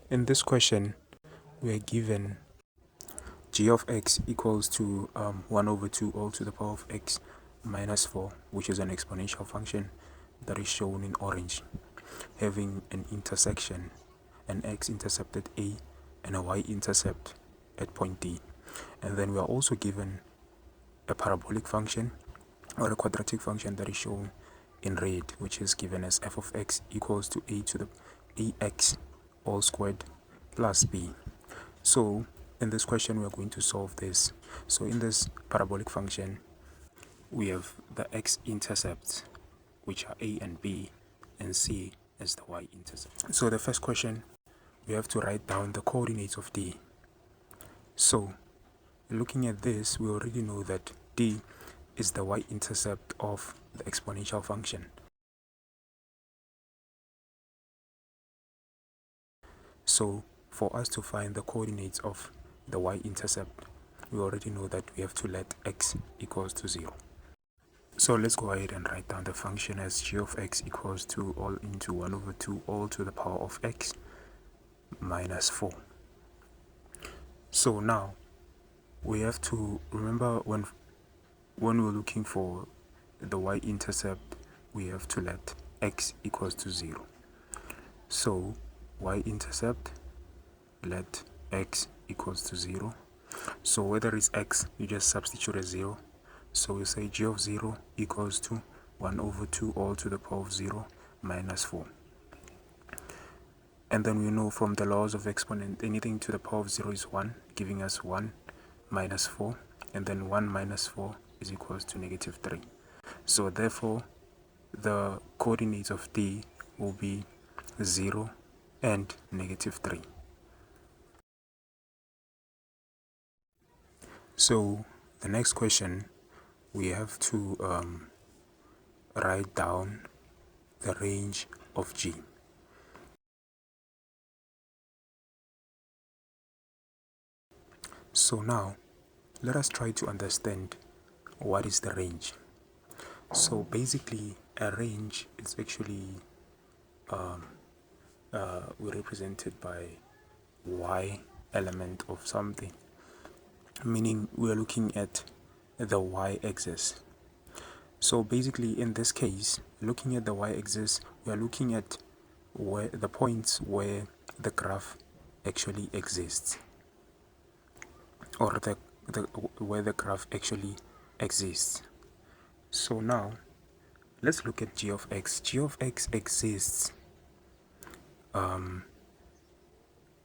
In this question, we are given g of x equals to 1 over 2 all to the power of x minus 4, which is an exponential function that is shown in orange, having an intersection, an x-intercept at A and a y-intercept at point D. And then we are also given a parabolic function or a quadratic function that is shown in red, which is given as f of x equals to a to the ax all squared plus b. So in this question we are going to solve this. So in this parabolic function we have the x-intercepts, which are a and b, and c as the y-intercept. So the first question, we have to write down the coordinates of D. So looking at this, we already know that D is the y-intercept of the exponential function. So for us to find the coordinates of the y-intercept, we already know that we have to let x equals to 0. So let's go ahead and write down the function as g of x equals to all into 1 over 2 all to the power of x minus 4. So now we have to remember when we're looking for the y-intercept, we have to let x equals to 0. So y-intercept, let x equals to 0. So whether it's x, you just substitute a 0. So we say g of 0 equals to 1 over 2 all to the power of 0 minus 4. And then we know from the laws of exponent, anything to the power of 0 is 1, giving us 1 minus 4. And then 1 minus 4 is equals to negative 3. So therefore, the coordinates of D will be 0 and negative 3. So the next question, we have to write down the range of G. So now, let us try to understand what is the range. So basically, a range is actually represented by y element of something, meaning we are looking at the y-axis. So basically in this case, looking at the y-axis, we are looking at where the points where the graph actually exists, or where the graph actually exists. So now let's look at g of x. G of x exists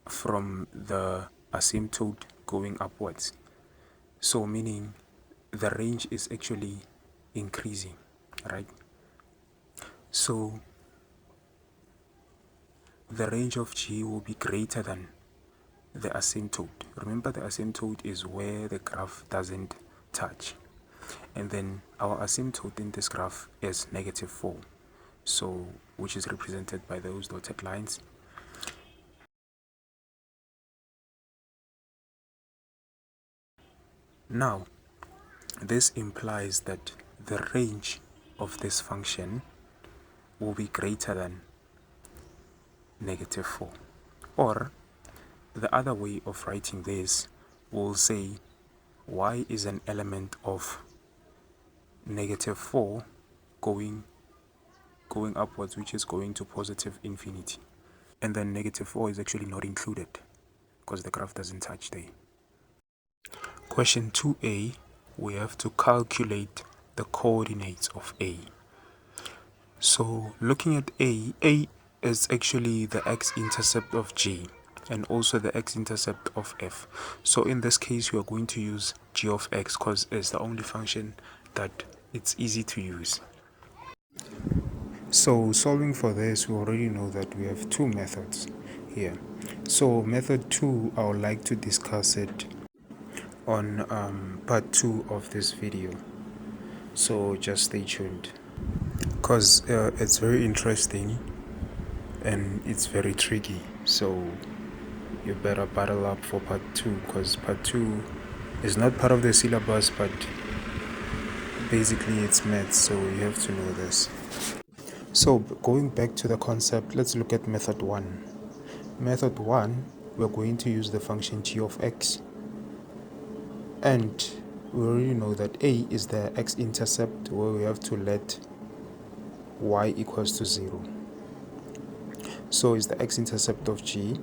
from the asymptote going upwards. So meaning the range is actually increasing, right? So the range of G will be greater than the asymptote. Remember, the asymptote is where the graph doesn't touch. And then our asymptote in this graph is negative 4. So, which is represented by those dotted lines. Now, this implies that the range of this function will be greater than negative 4. Or, the other way of writing this will say y is an element of negative 4 going upwards, which is going to positive infinity. And then negative 4 is actually not included because the graph doesn't touch there. Question 2a, we have to calculate the coordinates of A. So looking at A is actually the x-intercept of G and also the x-intercept of F. So in this case, we are going to use g of x because it's the only function that it's easy to use. So solving for this, we already know that we have two methods here. So method 2, I would like to discuss it on part 2 of this video. So just stay tuned because it's very interesting and it's very tricky. So you better battle up for part 2 because part 2 is not part of the syllabus, but basically it's maths, so you have to know this. So going back to the concept, let's look at method 1. method 1, we're going to use the function g of x, and we already know that a is the x-intercept, where we have to let y equals to 0. So it's the x-intercept of g.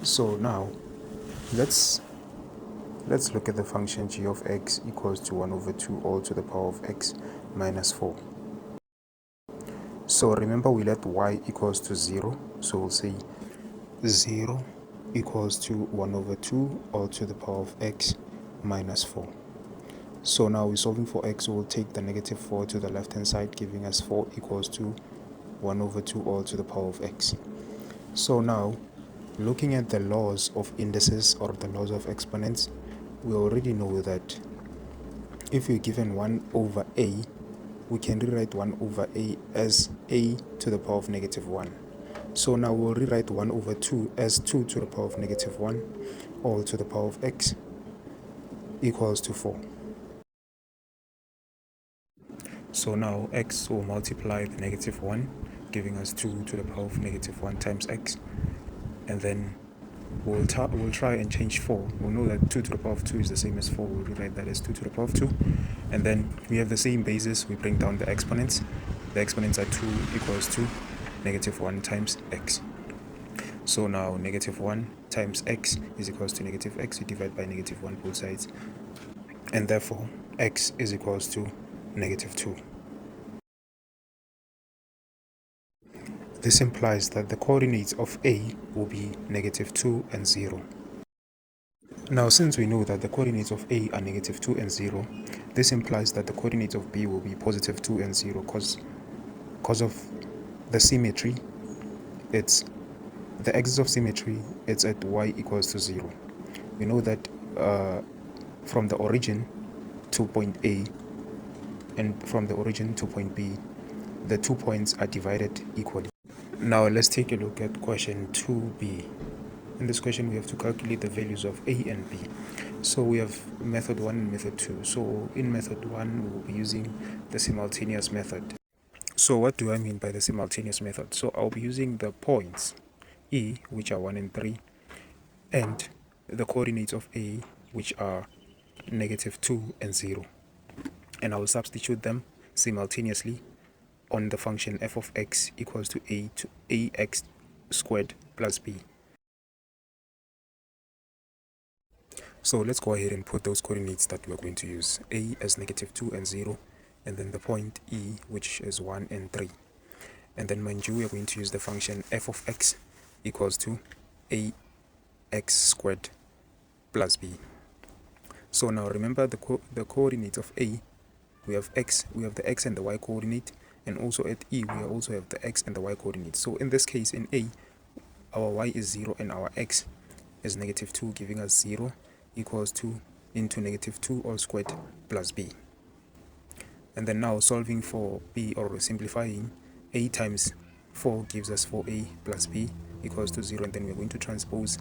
So now let's look at the function g of x equals to 1 over 2 all to the power of x minus 4. So remember, we let y equals to 0, so we'll say 0 equals to 1 over 2 all to the power of x minus 4. So now we're solving for x, we'll take the negative 4 to the left hand side, giving us 4 equals to 1 over 2 all to the power of x. So now, looking at the laws of indices or the laws of exponents, we already know that if you're given 1 over a, we can rewrite 1 over a as a to the power of negative 1. So now we'll rewrite 1 over 2 as 2 to the power of negative 1 all to the power of x equals to 4. So now x will multiply the negative 1, giving us 2 to the power of negative 1 times x, and then we'll try and change 4. We'll know that 2 to the power of 2 is the same as 4. We'll rewrite that as 2 to the power of 2. And then we have the same basis. We bring down the exponents. The exponents are 2 equals to negative 1 times x. So now negative 1 times x is equals to negative x. We divide by negative 1 both sides. And therefore, x is equals to negative 2. This implies that the coordinates of a will be negative 2 and 0. Now, since we know that the coordinates of a are negative 2 and 0, this implies that the coordinates of b will be positive 2 and 0, because of the symmetry. It's the axis of symmetry, it's at y equals to 0. We know that from the origin to point A and from the origin to point B, the 2 points are divided equally. Now let's take a look at question 2b. In this question, we have to calculate the values of a and b. So we have method 1 and method 2. So in method 1, we will be using the simultaneous method. So what do I mean by the simultaneous method? So I'll be using the points E, which are 1 and 3, and the coordinates of A, which are negative 2 and 0. And I will substitute them simultaneously on the function f of x equals to ax squared plus b. So let's go ahead and put those coordinates that we're going to use. A as negative 2 and 0, and then the point E, which is 1 and 3. And then mind you, we are going to use the function f of x equals to ax squared plus b. So now remember the coordinates of A. We have x, we have the x and the y coordinate, and also at E we also have the x and the y coordinate. So in this case, in A, our y is 0 and our x is negative 2, giving us 0 equals 2 into negative 2 all squared plus b. And then now solving for b, or simplifying, a times 4 gives us 4a plus b equals to 0, and then we're going to transpose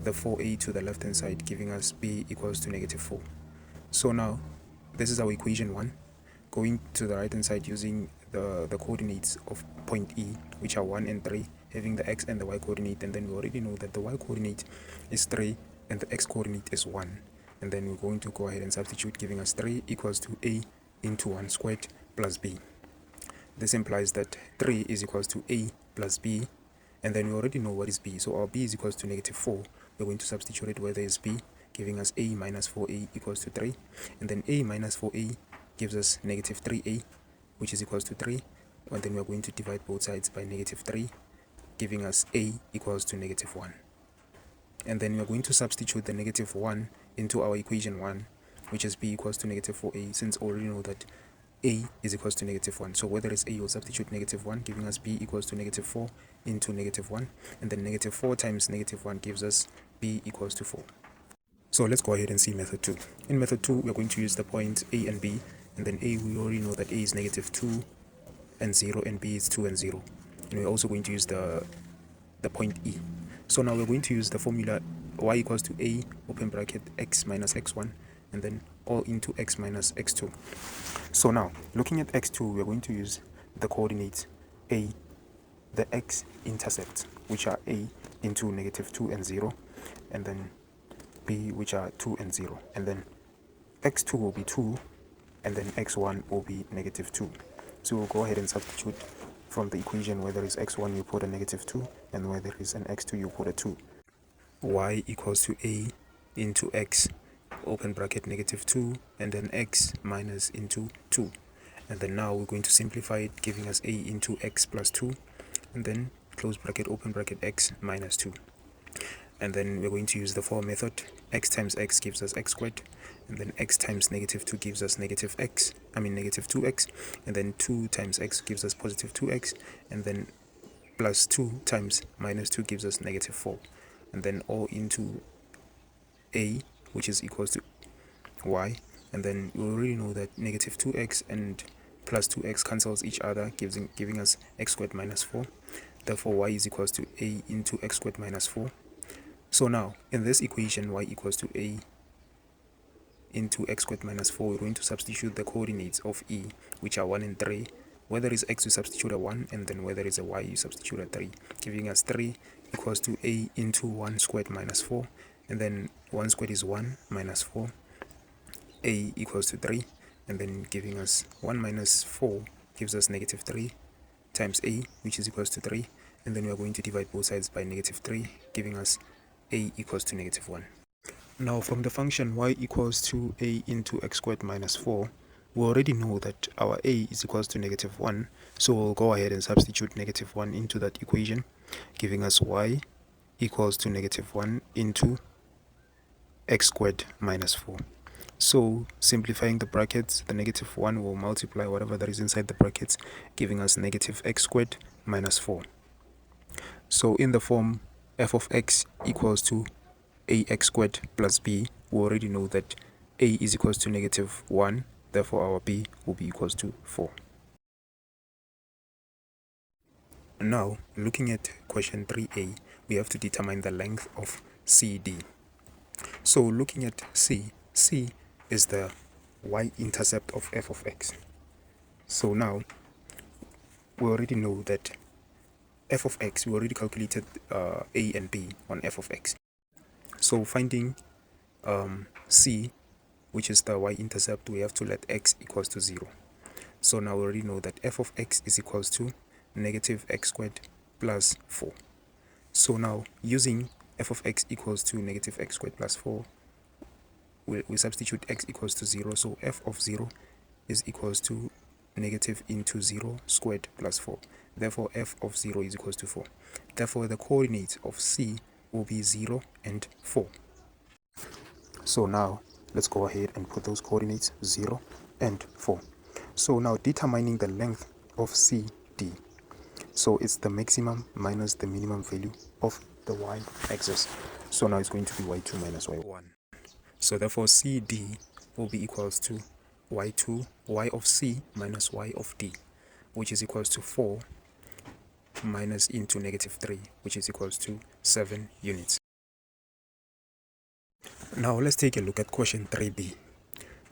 the 4a to the left hand side, giving us b equals to negative 4. So now this is our equation 1. Going to the right hand side using the coordinates of point E, which are 1 and 3, having the x and the y coordinate, and then we already know that the y coordinate is 3 and the x coordinate is 1, and then we're going to go ahead and substitute, giving us 3 equals to a into 1 squared plus b. This implies that 3 is equals to a plus b, and then we already know what is b, so our b is equals to negative 4. We're going to substitute it where there is b, giving us a minus 4a equals to 3, and then a minus 4a gives us negative 3a, which is equals to 3, and then we're going to divide both sides by negative 3, giving us a equals to negative 1. And then we're going to substitute the negative 1 into our equation 1, which is b equals to negative 4a, since we already know that a is equals to negative 1. So where there is a, we'll substitute negative 1, giving us b equals to negative 4 into negative 1, and then negative 4 times negative 1 gives us b equals to 4. So let's go ahead and see method 2. In method 2, we're going to use the points a and b, and then a, we already know that a is negative 2 and 0, and b is 2 and 0. And we're also going to use the point E. So now we're going to use the formula y equals to a, open bracket, x minus x1, and then all into x minus x2. So now, looking at x2, we're going to use the coordinates a, the x-intercept, which are a into -2 and 0, and then b, which are 2 and 0, and then x2 will be 2, and then x1 will be -2. So we'll go ahead and substitute from the equation. Where there is x1 you put a -2, and where there is an x2 you put a 2. Y equals to a into x, open bracket -2, and then x minus into 2. And then now we're going to simplify it, giving us a into x plus 2, and then close bracket, open bracket, x minus 2. And then we're going to use the for method. X times x gives us x squared, and then x times -2 gives us -2x, and then 2 times x gives us positive 2x, and then plus 2 times -2 gives us -4, and then all into a, which is equals to y, and then we already know that -2x and plus 2x cancels each other, giving us x squared minus 4. Therefore y is equals to a into x squared minus 4. So now in this equation, y equals to a into x squared minus 4, we're going to substitute the coordinates of e, which are 1 and 3. Where there is x, you substitute a 1, and then where there is a y, you substitute a 3, giving us 3 equals to a into 1 squared minus 4, and then 1 squared is 1 minus 4, a equals to 3, and then giving us 1 minus 4 gives us -3 times a, which is equals to 3, and then we are going to divide both sides by -3, giving us a equals to -1. Now from the function y equals to a into x squared minus 4, we already know that our a is equals to -1, so we'll go ahead and substitute -1 into that equation, giving us y equals to -1 into x squared minus 4. So simplifying the brackets, the -1 will multiply whatever that is inside the brackets, giving us -x squared minus 4. So in the form f of x equals to ax squared plus b, we already know that a is equals to -1, therefore our b will be equals to 4. Now, looking at question 3a, we have to determine the length of CD. So looking at C is the y-intercept of f of x. So now, we already know that f of x, we already calculated a and b on f of x. So finding c, which is the y-intercept, we have to let x equals to 0. So now we already know that f of x is equals to -x squared plus 4. So now using f of x equals to -x squared plus 4, we substitute x equals to 0. So f of 0 is equals to negative into 0 squared plus 4. Therefore f of 0 is equals to 4. Therefore the coordinates of c will be 0 and 4. So now let's go ahead and put those coordinates 0 and 4. So now determining the length of CD. So it's the maximum minus the minimum value of the y-axis. So now it's going to be y2 minus y1. So therefore CD will be equals to y2, y of c minus y of d, which is equals to 4 minus into -3, which is equals to 7 units. Now let's take a look at question 3b.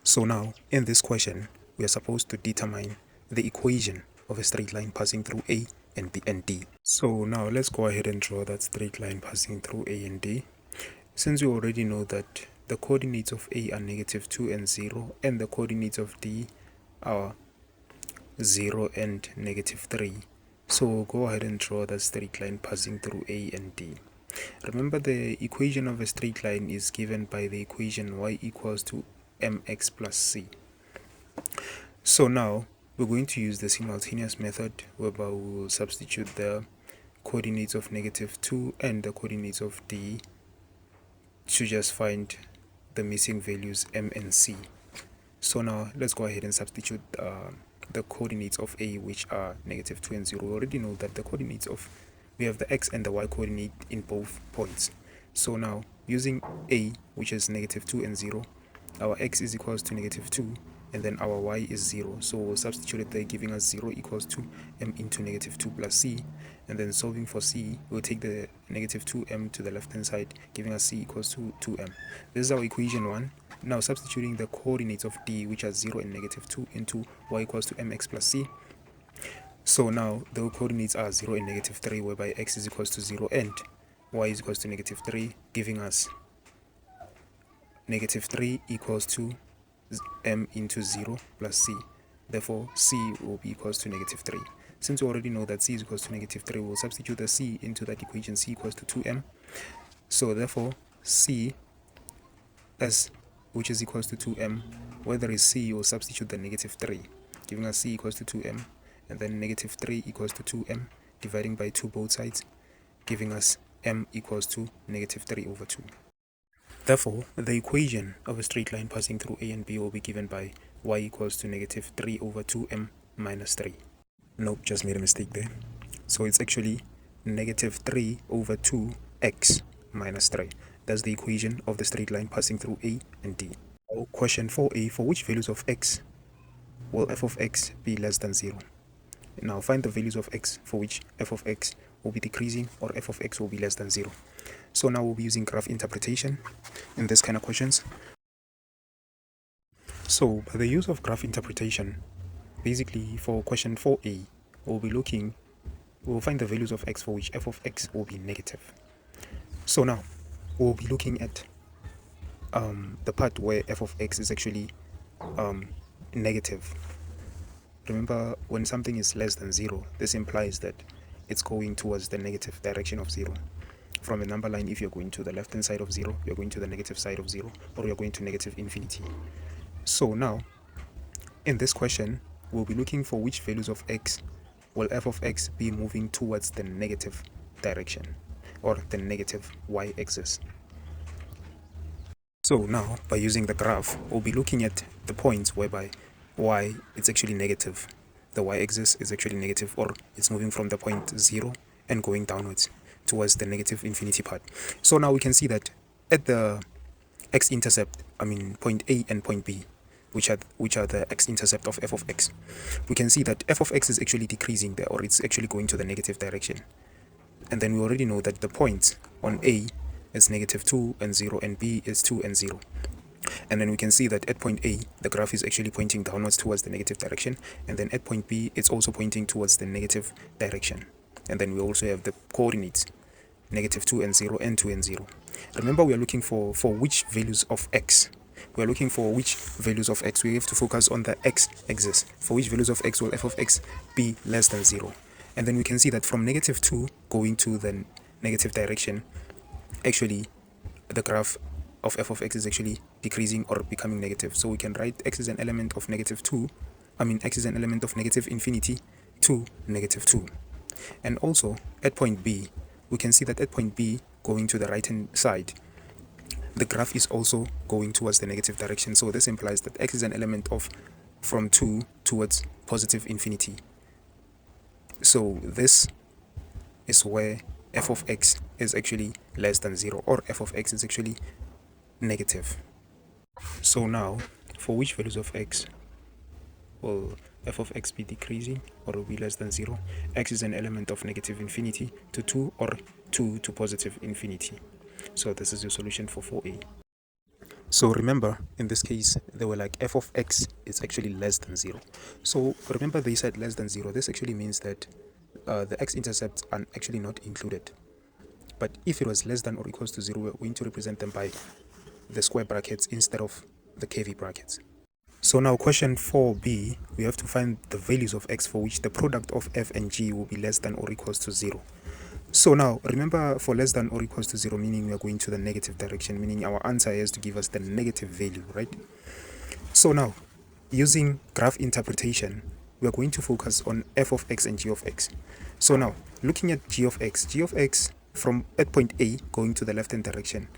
So now in this question, we are supposed to determine the equation of a straight line passing through A and B and D. So now let's go ahead and draw that straight line passing through A and D. Since we already know that the coordinates of A are -2 and 0, and the coordinates of D are 0 and -3, so we'll go ahead and draw that straight line passing through A and D. Remember, the equation of a straight line is given by the equation y equals to mx plus c. So now we're going to use the simultaneous method, whereby we will substitute the coordinates of -2 and the coordinates of D to just find the missing values m and c. So now let's go ahead and substitute the coordinates of A, which are -2 and 0. We already know that the coordinates of, we have the x and the y coordinate in both points. So now using A, which is -2 and 0, our x is equals to -2, and then our y is 0. So we'll substitute it there, giving us 0 equals to m into -2 plus c. And then solving for c, we'll take the -2m to the left hand side, giving us c equals to 2m. This is our equation 1. Now substituting the coordinates of D, which are 0 and -2, into y equals to mx plus c. So now the coordinates are 0 and -3, whereby x is equals to 0 and y is equals to negative 3, giving us negative 3 equals to m into 0 plus c. Therefore, c will be equals to negative 3. Since we already know that c is equals to negative 3, we'll substitute the c into that equation, c equals to 2m. So therefore, c s, which is equals to 2m, where there is c, we'll substitute the negative 3, giving us c equals to 2m, and then negative 3 equals to 2m, dividing by 2 both sides, giving us m equals to negative 3 over 2. Therefore, the equation of a straight line passing through A and B will be given by y equals to negative 3 over 2m minus 3. Nope, just made a mistake there. So it's actually negative 3 over 2x minus 3. That's the equation of the straight line passing through A and D. Question 4a, for which values of x will f of x be less than 0? Now find the values of x for which f of x will be decreasing or f of x will be less than 0. So now we'll be using graph interpretation in this kind of questions. So by the use of graph interpretation, basically for question 4a, we'll find the values of x for which f of x will be negative. So now we'll be looking at the part where f of x is actually negative. Remember, when something is less than 0, this implies that it's going towards the negative direction of 0. From a number line, if you're going to the left hand side of 0, you're going to the negative side of 0, or you're going to negative infinity. So now, in this question, we'll be looking for which values of x will f of x be moving towards the negative direction, or the negative y-axis. So now, by using the graph, we'll be looking at the points whereby y is actually negative. The y-axis is actually negative, or it's moving from the point 0 and going downwards towards the negative infinity part. So now we can see that at the x-intercept, point A and point B, which are the x-intercept of f of x, we can see that f of x is actually decreasing there, or it's actually going to the negative direction. And then we already know that the points on A is negative 2 and 0, and B is 2 and 0. And then we can see that at point A, the graph is actually pointing downwards towards the negative direction, and then at point B, it's also pointing towards the negative direction. And then we also have the coordinates, negative 2 and 0, and 2 and 0. Remember, we are looking for which values of x. We are looking for which values of x. We have to focus on the x-axis. For which values of x will f of x be less than 0? And then we can see that from negative 2 going to the negative direction, actually, the graph of f of x is actually decreasing or becoming negative. So we can write x is an element of negative 2. X is an element of negative infinity to negative 2. And also, at point B, we can see that at point B, going to the right-hand side, the graph is also going towards the negative direction. So this implies that x is an element of from 2 towards positive infinity. So this is where f of x is actually less than 0, or f of x is actually negative. So now, for which values of x will f of x be decreasing or will be less than 0? X is an element of negative infinity to 2, or 2 to positive infinity. So this is your solution for 4a. So remember, in this case, they were like f of x is actually less than 0. So remember, they said less than 0. This actually means that the x-intercepts are actually not included. But if it was less than or equals to 0, we're going to represent them by the square brackets instead of the curvy brackets. So now question 4b, we have to find the values of x for which the product of f and g will be less than or equals to 0. So now, remember, for less than or equals to 0, meaning we are going to the negative direction, meaning our answer has to give us the negative value, right? So now, using graph interpretation, we are going to focus on f of x and g of x. So now, looking at g of x from at point A going to the left-hand direction,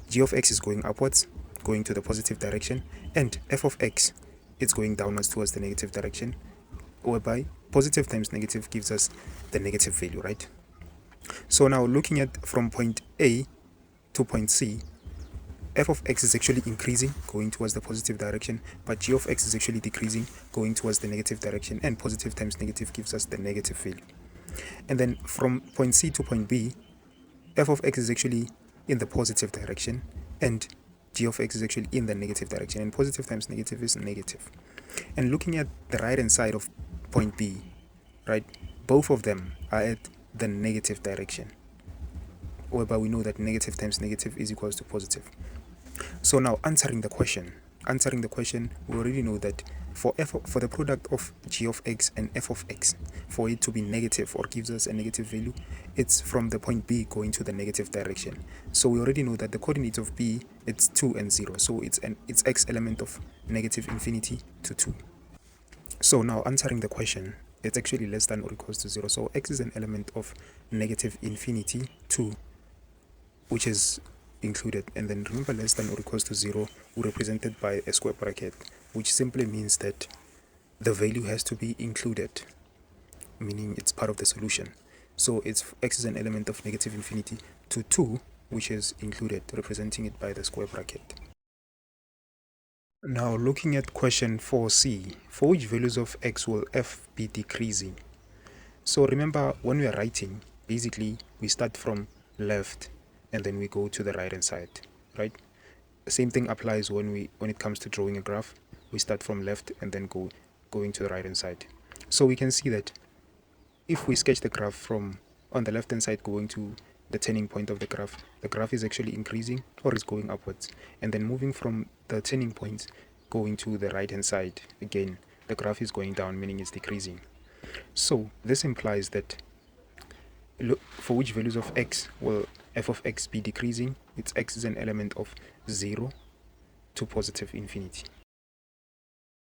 g of x is going upwards, going to the positive direction, and f of x is going downwards towards the negative direction, whereby positive times negative gives us the negative value, right? So now, looking at from point A to point C, f of x is actually increasing, going towards the positive direction, but g of x is actually decreasing, going towards the negative direction, and positive times negative gives us the negative value. And then from point C to point B, f of x is actually in the positive direction, and g of x is actually in the negative direction, and positive times negative is negative. And looking at the right hand side of point B, right, both of them are at the negative direction, whereby we know that negative times negative is equals to positive. So now answering the question, we already know that for the product of g of x and f of x, for it to be negative or gives us a negative value, it's from the point B going to the negative direction. So we already know that the coordinates of B, it's 2 and 0. So it's x element of negative infinity to 2. So now answering the question, it's actually less than or equals to 0. So x is an element of negative infinity to, which is included, and then remember less than or equals to 0 we represented by a square bracket, which simply means that the value has to be included, meaning it's part of the solution. So it's x is an element of negative infinity to 2, which is included, representing it by the square bracket. Now looking at question 4c, for which values of x will f be decreasing? So remember, when we are writing, basically we start from left and then we go to the right hand side, right? The same thing applies when it comes to drawing a graph. We start from left and then going to the right hand side. So we can see that if we sketch the graph from on the left hand side going to the turning point of the graph is actually increasing or is going upwards, and then moving from the turning point going to the right hand side, again the graph is going down, meaning it's decreasing. So this implies that for which values of x will f of x be decreasing? Its x is an element of 0 to positive infinity.